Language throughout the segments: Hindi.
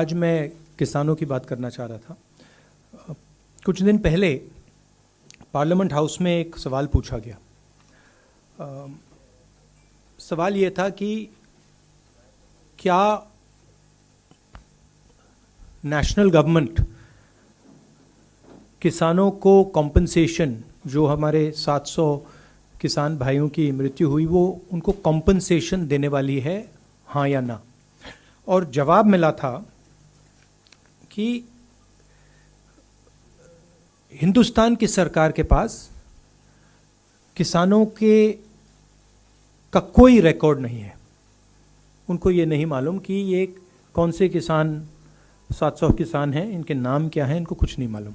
आज मैं किसानों की बात करना चाह रहा था। कुछ दिन पहले पार्लियामेंट हाउस में एक सवाल पूछा गया। सवाल ये था कि क्या नेशनल गवर्नमेंट किसानों को कॉम्पनसेशन, जो हमारे 700 किसान भाइयों की मृत्यु हुई, वो उनको कॉम्पनसेशन देने वाली है, हाँ या ना। और जवाब मिला था कि हिंदुस्तान की सरकार के पास किसानों का कोई रिकॉर्ड नहीं है। उनको ये नहीं मालूम कि ये कौन से किसान, 700 किसान हैं, इनके नाम क्या हैं, इनको कुछ नहीं मालूम।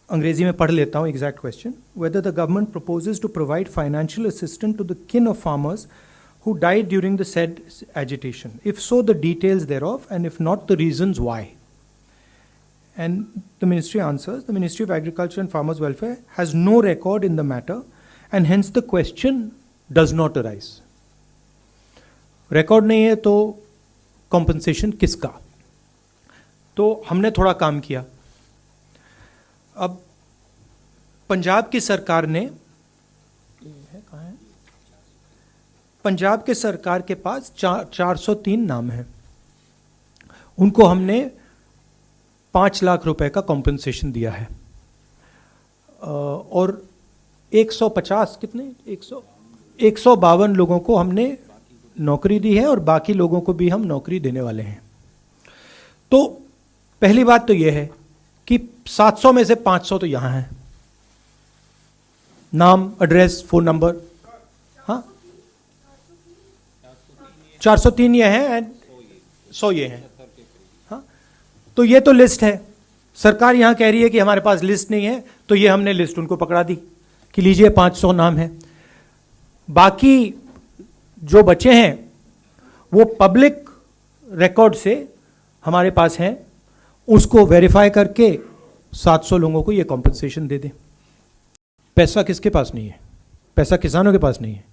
अंग्रेजी में पढ़ लेता हूँ exact question. Whether the government proposes to provide financial assistance to the kin of farmers who died during the said agitation. If so, the details thereof, and if not, the reasons why. And the ministry answers, the Ministry of Agriculture and Farmers Welfare has no record in the matter, and hence the question does not arise. Record नहीं है तो compensation किसका? तो हमने थोड़ा काम किया। अब पंजाब की सरकार ने, पंजाब के सरकार के पास 403 नाम हैं। उनको हमने 5 लाख रुपए का कॉम्पनसेशन दिया है। और 150 कितने 152 लोगों को हमने नौकरी दी है, और बाकी लोगों को भी हम नौकरी देने वाले हैं। तो पहली बात तो यह है कि 700 में से 500 तो यहाँ हैं, नाम, एड्रेस, फोन नंबर। हाँ, 403 ये हैं एंड 100 ये हैं। हाँ, तो ये तो लिस्ट है। सरकार यहां कह रही है कि हमारे पास लिस्ट नहीं है, तो ये हमने लिस्ट उनको पकड़ा दी कि लीजिए 500 नाम है। बाकी जो बचे हैं वो पब्लिक रिकॉर्ड से हमारे पास हैं, उसको वेरीफाई करके 700 लोगों को ये कॉम्पनसेशन दे दें। पैसा किसके पास नहीं है? पैसा किसानों के पास नहीं है।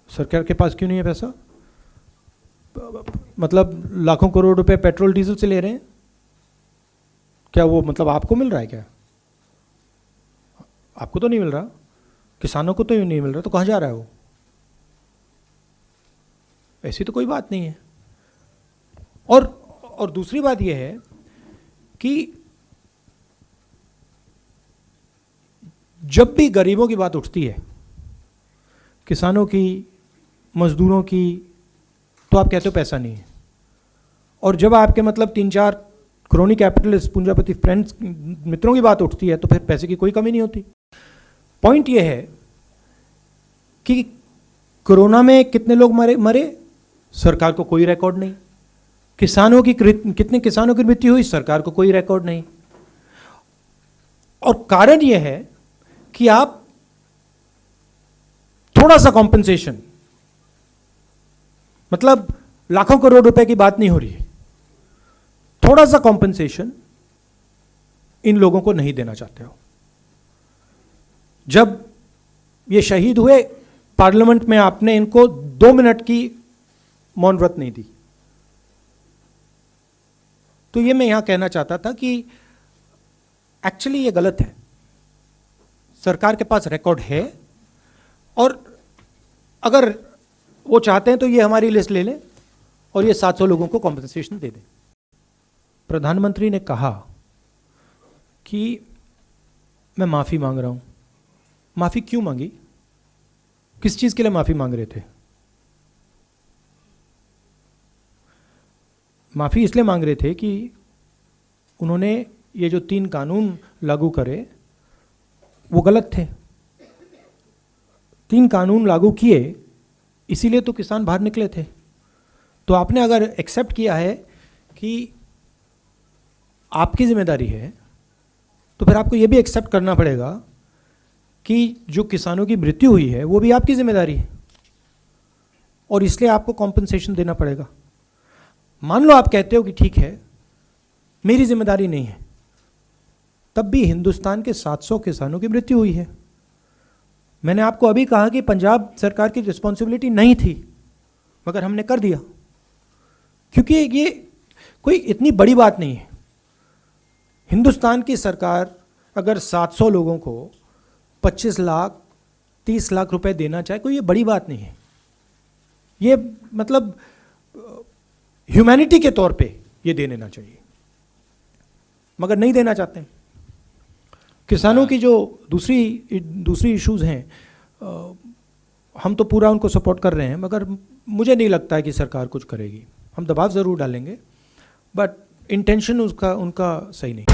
सरकार के पास क्यों नहीं है पैसा? मतलब लाखों करोड़ रुपए पेट्रोल डीजल से ले रहे हैं, क्या वो मतलब आपको मिल रहा है क्या? आपको तो नहीं मिल रहा, किसानों को तो नहीं मिल रहा, तो कहां जा रहा है वो? ऐसी तो कोई बात नहीं है। और दूसरी बात यह है कि जब भी गरीबों की बात उठती है, किसानों की, मजदूरों की, तो आप कहते हो पैसा नहीं है। और जब आपके मतलब 3-4 क्रोनी कैपिटलिस्ट, पूंजीपति फ्रेंड्स, मित्रों की बात उठती है, तो फिर पैसे की कोई कमी नहीं होती। पॉइंट यह है कि कोरोना में कितने लोग मरे, सरकार को कोई रिकॉर्ड नहीं। कितने किसानों की मृत्यु हुई, सरकार को कोई रिकॉर्ड नहीं। और कारण यह है कि आप थोड़ा सा कॉम्पनसेशन, मतलब लाखों करोड़ रुपए की बात नहीं हो रही है, थोड़ा सा कॉम्पनसेशन इन लोगों को नहीं देना चाहते हो। जब ये शहीद हुए, पार्लियामेंट में आपने इनको 2 मिनट की मौन व्रत नहीं दी। तो ये मैं यहां कहना चाहता था कि एक्चुअली ये गलत है। सरकार के पास रिकॉर्ड है, और अगर वो चाहते हैं तो ये हमारी लिस्ट ले लें और ये 700 लोगों को कॉम्पनसेशन दे दें। प्रधानमंत्री ने कहा कि मैं माफ़ी मांग रहा हूं। माफ़ी क्यों मांगी? किस चीज़ के लिए माफ़ी मांग रहे थे? माफ़ी इसलिए मांग रहे थे कि उन्होंने ये जो 3 कानून लागू करे वो गलत थे। 3 कानून लागू किए, इसीलिए तो किसान बाहर निकले थे। तो आपने अगर एक्सेप्ट किया है कि आपकी जिम्मेदारी है, तो फिर आपको यह भी एक्सेप्ट करना पड़ेगा कि जो किसानों की मृत्यु हुई है वो भी आपकी जिम्मेदारी है, और इसलिए आपको कॉम्पनसेशन देना पड़ेगा। मान लो आप कहते हो कि ठीक है, मेरी जिम्मेदारी नहीं है, तब भी हिंदुस्तान के 700 किसानों की मृत्यु हुई है। मैंने आपको अभी कहा कि पंजाब सरकार की रिस्पॉन्सिबिलिटी नहीं थी, मगर हमने कर दिया। क्योंकि ये कोई इतनी बड़ी बात नहीं है। हिंदुस्तान की सरकार अगर 700 लोगों को 25 लाख 30 लाख रुपए देना चाहे, कोई ये बड़ी बात नहीं है। ये मतलब ह्यूमैनिटी के तौर पे ये दे देना चाहिए, मगर नहीं देना चाहते हैं। किसानों की जो दूसरी इश्यूज हैं, हम तो पूरा उनको सपोर्ट कर रहे हैं, मगर मुझे नहीं लगता है कि सरकार कुछ करेगी। हम दबाव ज़रूर डालेंगे, बट इंटेंशन उनका सही नहीं।